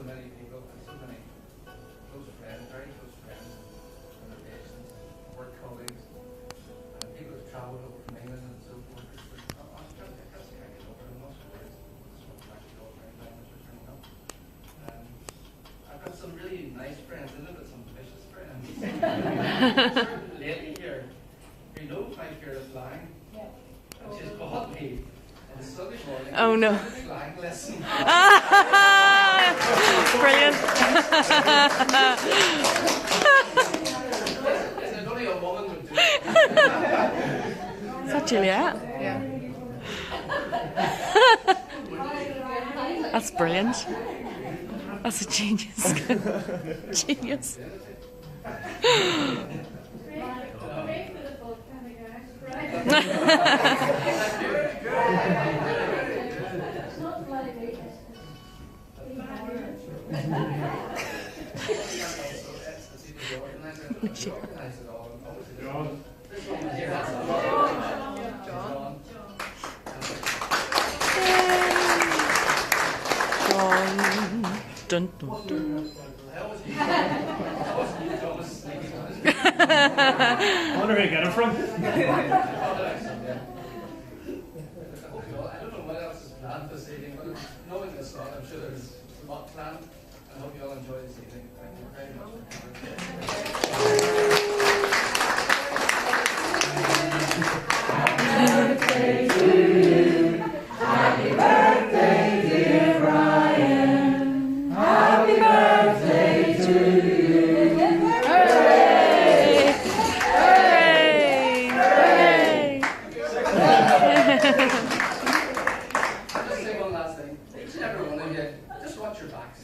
so many people and so many close friends, very close friends, and relations, work colleagues, and people who've travelled over from England and so forth. I'm trying to get this kind of over in most words. Just want to thank you all very, very much for turning up. I've got some really nice friends, and I've got some vicious friends. Lately here, you know my fearless flying, and she's bought me on a Sunday morning. Oh no. Flying lesson. Brilliant. It's only a woman would do it. Is that Juliet? Yeah. That's brilliant. That's a genius. Genius. Dun, dun, dun. I wonder where you get it from. I don't know what else is planned this evening, but knowing this song, I'm sure there's a lot planned. I hope you all enjoy this evening. Thank you very much. I'll just say one last thing. Each and every one of you, just watch your backs.